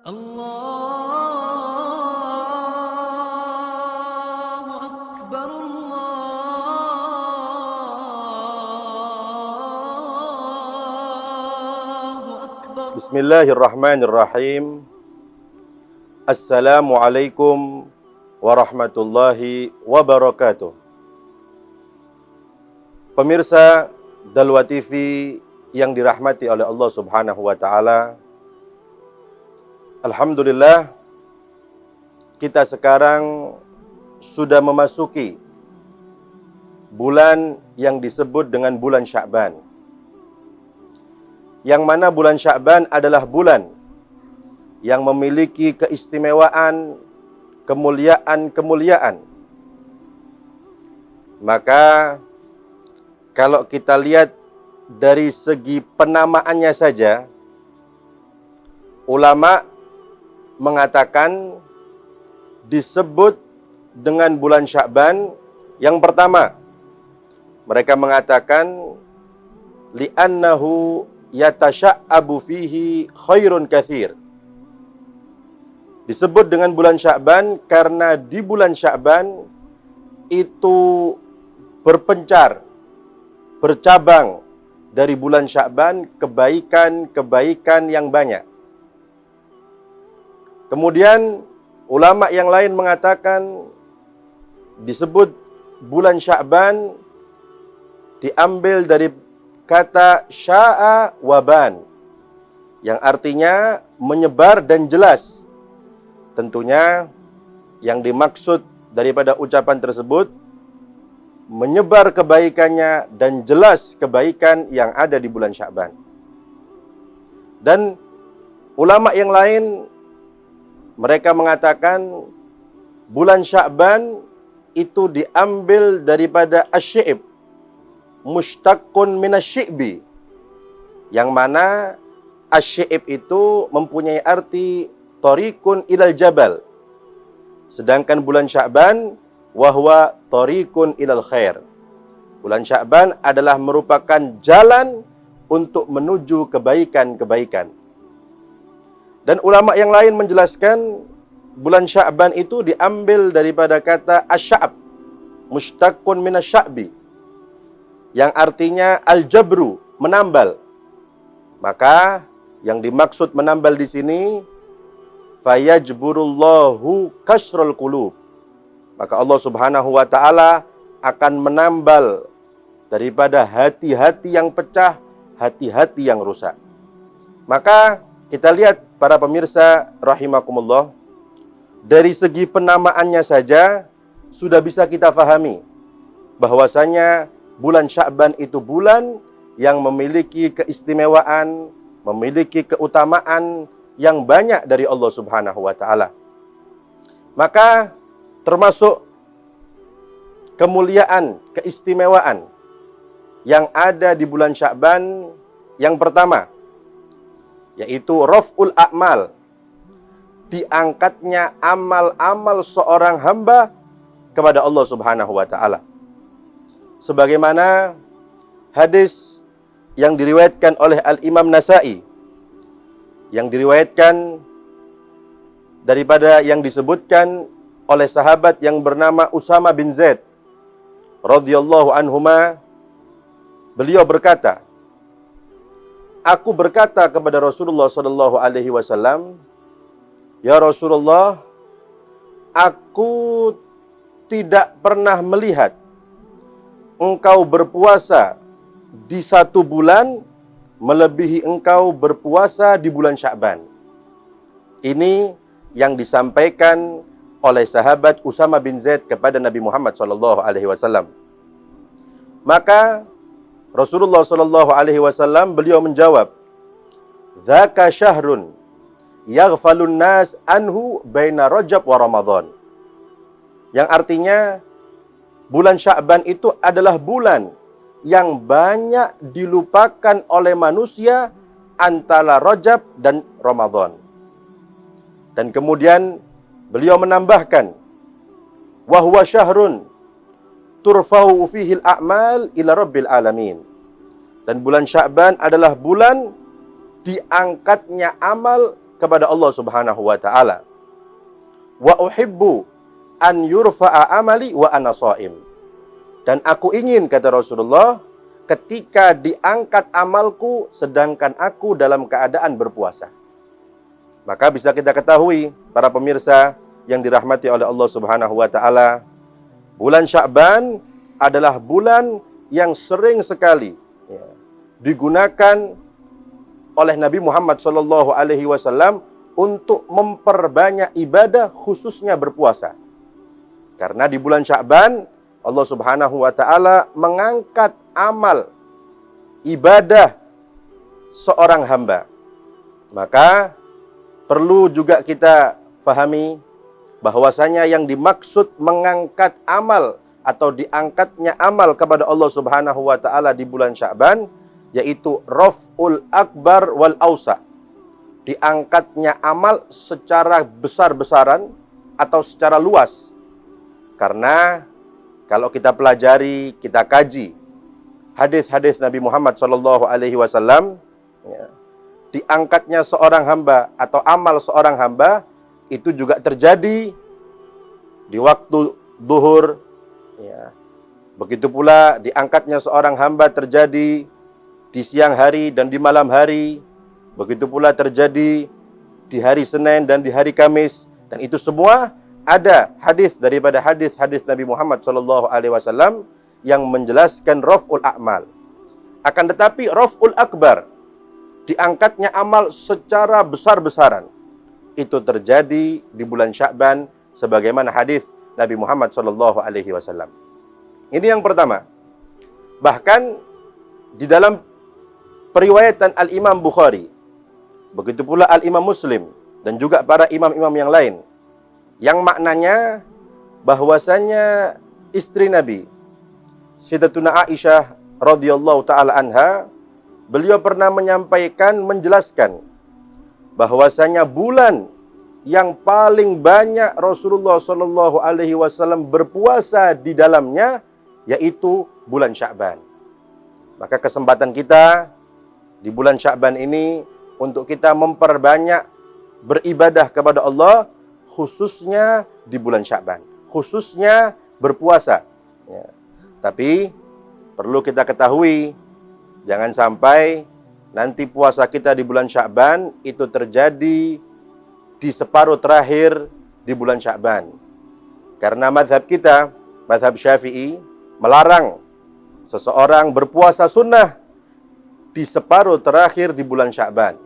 Allahu Akbar, Allahu Akbar. Bismillahirrahmanirrahim. Assalamualaikum warahmatullahi wabarakatuh. Pemirsa Dalwa TV yang dirahmati oleh Allah Subhanahu wa taala. Alhamdulillah, kita sekarang sudah memasuki bulan yang disebut dengan bulan Sya'ban. Yang mana bulan Sya'ban adalah bulan yang memiliki keistimewaan, kemuliaan. Maka kalau kita lihat dari segi penamaannya saja, ulama mengatakan disebut dengan bulan Sya'ban. Yang pertama, mereka mengatakan li'annahu yatasha'abu fihi khairun katsir. Disebut dengan bulan Sya'ban karena di bulan Sya'ban itu berpencar, bercabang dari bulan Sya'ban kebaikan-kebaikan yang banyak. Kemudian ulama yang lain mengatakan disebut bulan Sya'ban diambil dari kata sya'a waban, yang artinya menyebar dan jelas. Tentunya yang dimaksud daripada ucapan tersebut menyebar kebaikannya dan jelas kebaikan yang ada di bulan Sya'ban. Dan ulama yang lain mereka mengatakan bulan Sya'ban itu diambil daripada asy-syi'b, mushtaqun minasy-syi'bi, yang mana asy-syi'b itu mempunyai arti thariqun ilal jabal, sedangkan bulan Sya'ban wahwa thariqun ilal khair. Bulan Sya'ban adalah merupakan jalan untuk menuju kebaikan-kebaikan. Dan ulama yang lain menjelaskan bulan Sya'ban itu diambil daripada kata asy-sya'b, mushtaqun minasy-sya'bi, yang artinya al-jabru, menambal. Maka yang dimaksud menambal di sini fayajburullahu kasrul qulub. Maka Allah Subhanahu wa taala akan menambal daripada hati-hati yang pecah, hati-hati yang rusak. Maka kita lihat para pemirsa rahimakumullah, dari segi penamaannya saja sudah bisa kita fahami bahwasanya bulan Sya'ban itu bulan yang memiliki keistimewaan, memiliki keutamaan yang banyak dari Allah Subhanahu wa taala. Maka termasuk kemuliaan, keistimewaan yang ada di bulan Sya'ban yang pertama yaitu raf'ul a'mal, diangkatnya amal-amal seorang hamba kepada Allah Subhanahu wa taala. Sebagaimana hadis yang diriwayatkan oleh Al-Imam Nasa'i, yang diriwayatkan daripada yang disebutkan oleh sahabat yang bernama Usama bin Zaid radhiyallahu anhuma, beliau berkata, aku berkata kepada Rasulullah sallallahu alaihi wasallam, ya Rasulullah, aku tidak pernah melihat engkau berpuasa di satu bulan melebihi engkau berpuasa di bulan Sya'ban. Ini yang disampaikan oleh sahabat Usama bin Zaid kepada Nabi Muhammad sallallahu alaihi wasallam. Maka Rasulullah sallallahu alaihi wasallam beliau menjawab, "Dzaka syahrun yaghfalun nas anhu baina Rajab wa Ramadan." Yang artinya bulan Sya'ban itu adalah bulan yang banyak dilupakan oleh manusia antara Rajab dan Ramadan. Dan kemudian beliau menambahkan, "Wa huwa syahrun turfa'u fihi al-a'mal ila rabbil alamin." Dan bulan Sya'ban adalah bulan diangkatnya amal kepada Allah Subhanahu wa taala. Wa uhibbu an yurfa'a amali wa ana shaim. Dan aku ingin, kata Rasulullah, ketika diangkat amalku sedangkan aku dalam keadaan berpuasa. Maka bisa kita ketahui, para pemirsa yang dirahmati oleh Allah Subhanahu wa taala, bulan Sya'ban adalah bulan yang sering sekali digunakan oleh Nabi Muhammad SAW untuk memperbanyak ibadah, khususnya berpuasa. Karena di bulan Sya'ban Allah Subhanahu wa taala mengangkat amal ibadah seorang hamba. Maka perlu juga kita fahami bahwasanya yang dimaksud mengangkat amal atau diangkatnya amal kepada Allah Subhanahu wa taala di bulan Sya'ban yaitu raf'ul akbar wal ausa. Diangkatnya amal secara besar-besaran atau secara luas. Karena kalau kita pelajari, kita kaji hadis-hadis Nabi Muhammad SAW, diangkatnya seorang hamba atau amal seorang hamba itu juga terjadi di waktu zuhur. Begitu pula diangkatnya seorang hamba terjadi di siang hari dan di malam hari. Begitu pula terjadi di hari Senin dan di hari Kamis. Dan itu semua ada hadis daripada hadis-hadis Nabi Muhammad SAW yang menjelaskan raf'ul a'mal. Akan tetapi raf'ul akbar, diangkatnya amal secara besar-besaran, itu terjadi di bulan Sya'ban sebagaimana hadis Nabi Muhammad SAW. Ini yang pertama. Bahkan di dalam periwayatan Al-Imam Bukhari, begitu pula Al-Imam Muslim dan juga para imam-imam yang lain, yang maknanya bahwasanya istri Nabi Sayyidatuna Aisyah radhiyallahu taala anha, beliau pernah menjelaskan bahwasanya bulan yang paling banyak Rasulullah sallallahu alaihi wasallam berpuasa di dalamnya yaitu bulan Sya'ban. Maka kesempatan kita di bulan Sya'ban ini untuk kita memperbanyak beribadah kepada Allah, khususnya di bulan Sya'ban, khususnya berpuasa. Tapi perlu kita ketahui, jangan sampai nanti puasa kita di bulan Sya'ban itu terjadi di separuh terakhir di bulan Sya'ban. Karena mazhab kita, mazhab Syafi'i, melarang seseorang berpuasa sunnah di separuh terakhir di bulan Sya'ban.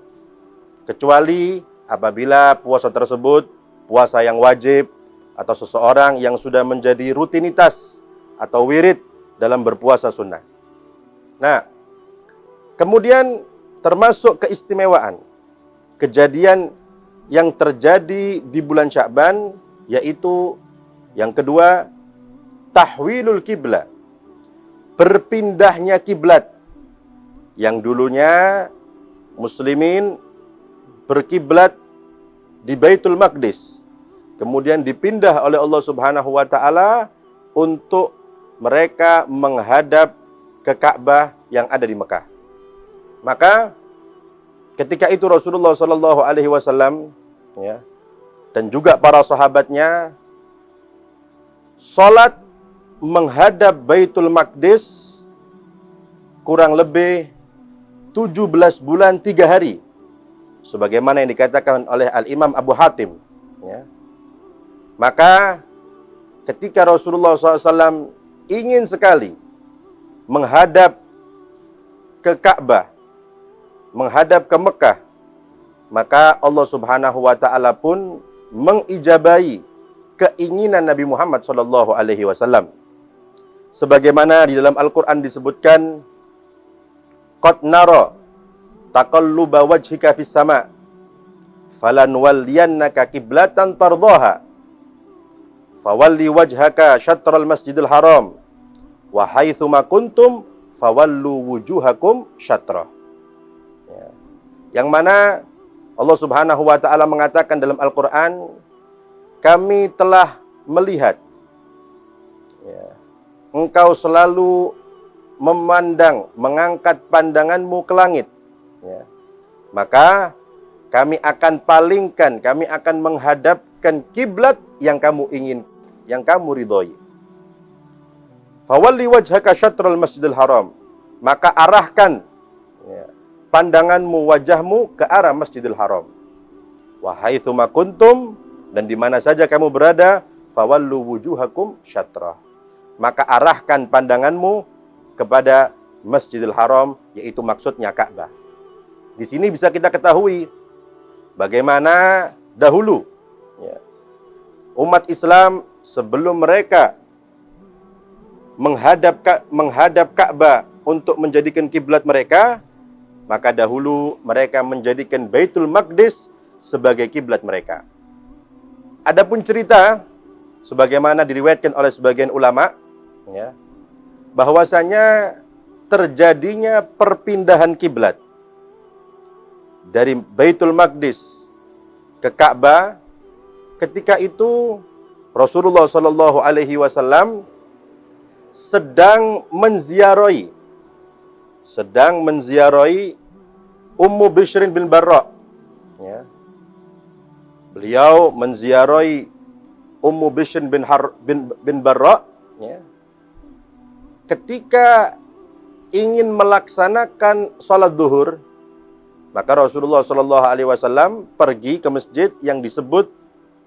Kecuali apabila puasa tersebut puasa yang wajib atau seseorang yang sudah menjadi rutinitas atau wirid dalam berpuasa sunnah. Nah, kemudian termasuk keistimewaan kejadian yang terjadi di bulan Sya'ban yaitu yang kedua, tahwilul kiblat, berpindahnya kiblat. Yang dulunya muslimin berkiblat di Baitul Maqdis, kemudian dipindah oleh Allah Subhanahu wa taala untuk mereka menghadap ke Ka'bah yang ada di Mekah. Maka ketika itu Rasulullah sallallahu alaihi wasallam dan juga para sahabatnya salat menghadap Baitul Maqdis kurang lebih 17 bulan 3 hari. Sebagaimana yang dikatakan oleh Al-Imam Abu Hatim. Maka ketika Rasulullah SAW ingin sekali menghadap ke Ka'bah, menghadap ke Mekah, maka Allah Subhanahu wa taala pun mengijabahi keinginan Nabi Muhammad SAW. Sebagaimana di dalam Al-Quran disebutkan, qad nara taqalluba wajhika fis sama' falanwalliyannaka qiblatan tardhaha fawalli wajhaka syatral masjidil haram wa haitsu ma kuntum fawallu wujuhakum syatra. Yang mana Allah Subhanahu wa taala mengatakan dalam Al-Qur'an, kami telah melihat engkau selalu memandang, mengangkat pandanganmu ke langit. Maka kami akan palingkan, kami akan menghadapkan kiblat yang kamu ingin, yang kamu ridhoi. Fawalli wajhaka syatral masjidil haram. Maka arahkan pandanganmu, wajahmu ke arah Masjidil Haram. Wa haitsuma kuntum, dan di mana saja kamu berada, fawallu wujuhakum syatrah. Maka arahkan pandanganmu kepada Masjidil Haram, yaitu maksudnya Ka'bah. Di sini bisa kita ketahui bagaimana dahulu umat Islam sebelum mereka menghadap Ka'bah untuk menjadikan kiblat mereka, maka dahulu mereka menjadikan Baitul Maqdis sebagai kiblat mereka. Adapun cerita sebagaimana diriwayatkan oleh sebagian ulama, bahwasanya terjadinya perpindahan kiblat dari Baitul Maqdis ke Ka'bah. Ketika itu Rasulullah Shallallahu Alaihi Wasallam sedang menziarahi Ummu Bishrin bin Barra. Beliau menziarahi Ummu Bishrin bin Barra. Ketika ingin melaksanakan sholat duhur, maka Rasulullah Shallallahu Alaihi Wasallam pergi ke masjid yang disebut,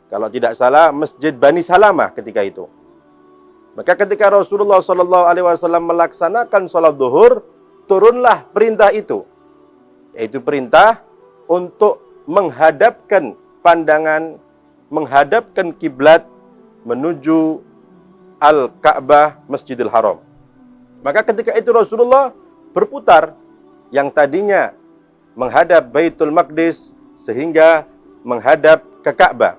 kalau tidak salah, Masjid Bani Salamah ketika itu. Maka ketika Rasulullah Shallallahu Alaihi Wasallam melaksanakan sholat duhur, turunlah perintah itu, yaitu perintah untuk menghadapkan pandangan, menghadapkan kiblat menuju Al-Ka'bah Masjidil Haram. Maka ketika itu Rasulullah berputar, yang tadinya menghadap Baitul Maqdis sehingga menghadap ke Ka'bah.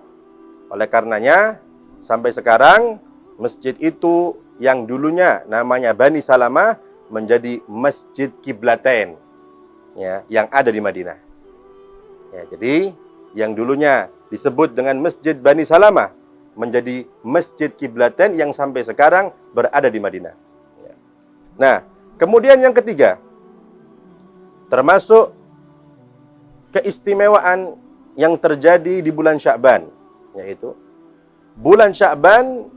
Oleh karenanya sampai sekarang masjid itu yang dulunya namanya Bani Salamah menjadi Masjid Kiblatain, yang ada di Madinah. Jadi yang dulunya disebut dengan Masjid Bani Salamah menjadi Masjid Kiblatain yang sampai sekarang berada di Madinah. Nah, kemudian yang ketiga, termasuk keistimewaan yang terjadi di bulan Sya'ban, yaitu bulan Sya'ban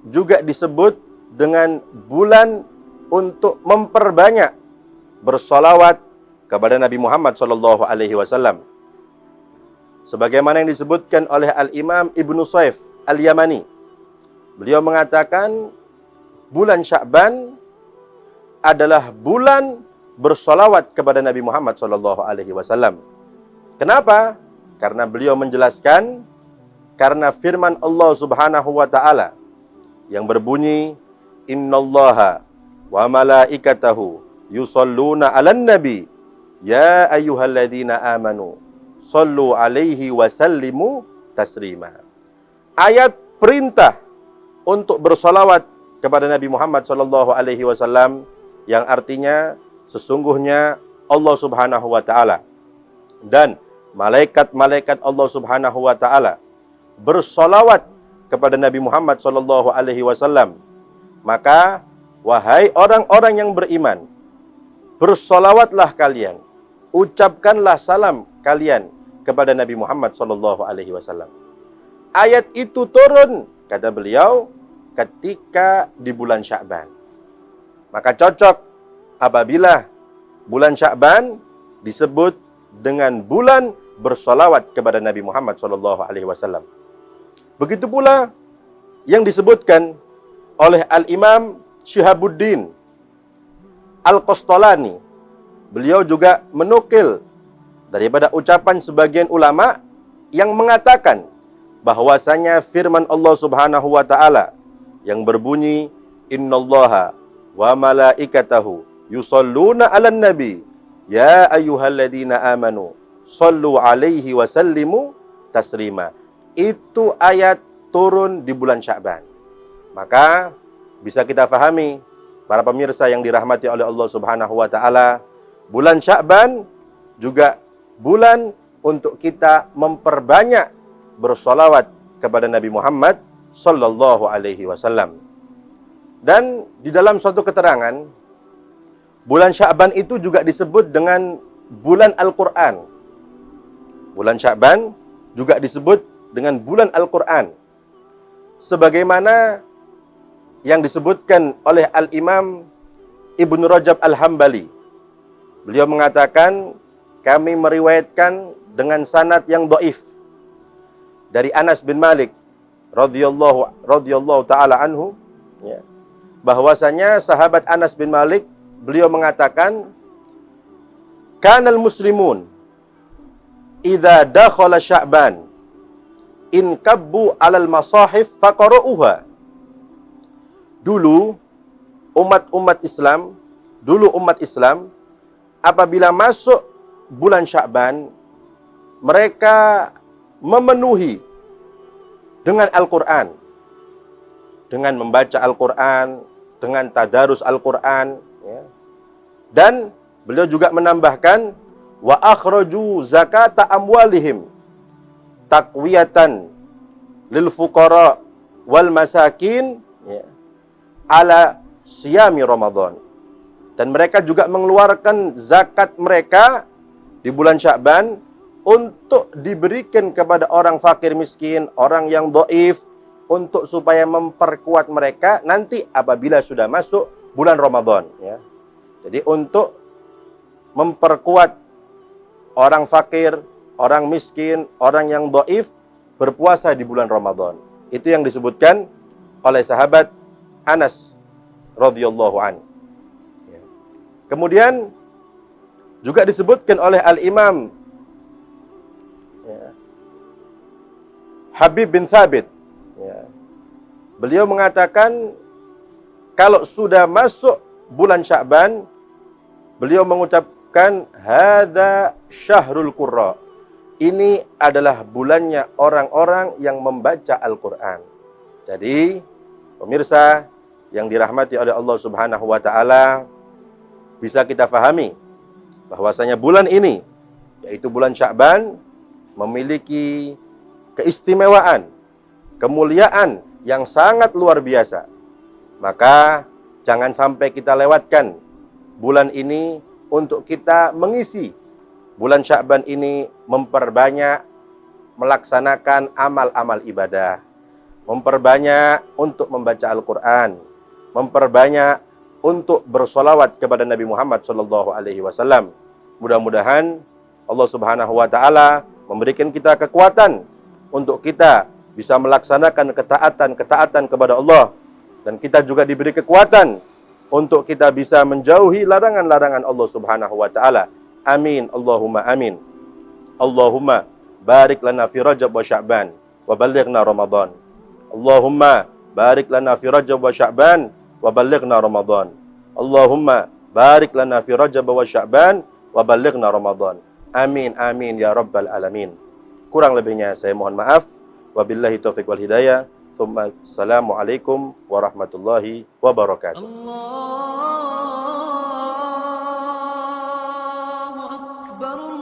juga disebut dengan bulan untuk memperbanyak bersolawat kepada Nabi Muhammad Sallallahu Alaihi Wasallam. Sebagaimana yang disebutkan oleh Al-Imam Ibnu Saif Al-Yamani. Beliau mengatakan bulan Sya'ban adalah bulan bersolawat kepada Nabi Muhammad Sallallahu Alaihi Wasallam. Kenapa? Karena beliau menjelaskan, karena firman Allah Subhanahu wa Ta'ala yang berbunyi, Innallaha wa malaikatahu yusalluna 'alan nabi ya ayyuhalladzina amanu sallu 'alaihi wa sallimu taslima. Ayat perintah untuk bersolawat kepada Nabi Muhammad sallallahu alaihi wasallam, yang artinya sesungguhnya Allah Subhanahu wa Ta'ala dan malaikat-malaikat Allah Subhanahu wa Ta'ala bersolawat kepada Nabi Muhammad sallallahu alaihi wasallam. Maka wahai orang-orang yang beriman, bersolawatlah kalian, ucapkanlah salam kalian kepada Nabi Muhammad sallallahu alaihi wasallam. Ayat itu turun, kata beliau, ketika di bulan Sya'ban. Maka cocok apabila bulan Sya'ban disebut dengan bulan bersolawat kepada Nabi Muhammad sallallahu alaihi wasallam. Begitu pula yang disebutkan oleh Al-Imam Syihabuddin Al-Qastolani. Beliau juga menukil daripada ucapan sebagian ulama yang mengatakan bahwasanya firman Allah Subhanahu wa Ta'ala yang berbunyi, Innallaha wa malaikatahu yusalluna 'alan nabi ya ayyuhalladzina amanu sallu 'alaihi wa sallimu taslima. Itu ayat turun di bulan Sya'ban. Maka bisa kita fahami, para pemirsa yang dirahmati oleh Allah Subhanahu wa Ta'ala, bulan Sya'ban juga bulan untuk kita memperbanyak bersolawat kepada Nabi Muhammad sallallahu alaihi wasallam. Dan di dalam suatu keterangan, bulan Sya'ban itu juga disebut dengan bulan Al-Quran. Bulan Sya'ban juga disebut dengan bulan Al-Quran. Sebagaimana yang disebutkan oleh Al-Imam Ibnu Rajab Al-Hambali. Beliau mengatakan, kami meriwayatkan dengan sanad yang dhaif dari Anas bin Malik radhiyallahu taala anhu, ya, bahwasanya sahabat Anas bin Malik, beliau mengatakan, kanal muslimun idza dakhala Sya'ban in kabbu 'alal masahif faqra'uha. Dulu umat Islam apabila masuk bulan Sya'ban, mereka memenuhi dengan Al-Quran, dengan membaca Al-Quran, dengan tadarus Al-Quran, ya. Dan beliau juga menambahkan, wa akhraju zakata amwalihim taqwiyatan lil fuqara wal masakin, ya, ala siyami Ramadan. Dan mereka juga mengeluarkan zakat mereka di bulan Sya'ban untuk diberikan kepada orang fakir miskin, orang yang dhaif, untuk supaya memperkuat mereka nanti apabila sudah masuk bulan Ramadan, ya. Jadi untuk memperkuat orang fakir, orang miskin, orang yang dhaif berpuasa di bulan Ramadan. Itu yang disebutkan oleh sahabat Anas radhiyallahu an. Ya. Kemudian juga disebutkan oleh Al-Imam, ya, Habib bin Thabit, ya. Beliau mengatakan kalau sudah masuk bulan Sya'ban, beliau mengucapkan hadza syahrul qurra. Ini adalah bulannya orang-orang yang membaca Al-Qur'an. Jadi, pemirsa yang dirahmati oleh Allah Subhanahu wa taala, bisa kita fahami bahwasanya bulan ini, yaitu bulan Sya'ban, memiliki keistimewaan, kemuliaan yang sangat luar biasa. Maka jangan sampai kita lewatkan bulan ini untuk kita mengisi bulan Sya'ban ini, memperbanyak melaksanakan amal-amal ibadah, memperbanyak untuk membaca Al-Quran, memperbanyak untuk bersolawat kepada Nabi Muhammad SAW. Mudah-mudahan Allah Subhanahu wa taala memberikan kita kekuatan untuk kita bisa melaksanakan ketaatan kepada Allah, dan kita juga diberi kekuatan untuk kita bisa menjauhi larangan-larangan Allah Subhanahu wa taala. Amin, Allahumma amin. Allahumma barik lana fi Rajab wa Sya'ban wa ballighna Ramadan. Allahumma barik lana fi Rajab wa Sya'ban wa ballighna Ramadan. Allahumma barik lana fi Rajab wa Sya'ban wa ballighna Ramadan. Amin amin ya rabbal alamin. Kurang lebihnya saya mohon maaf. Wabillahi taufiq wal hidayah. Assalamualaikum warahmatullahi wabarakatuh. Allahu Akbar.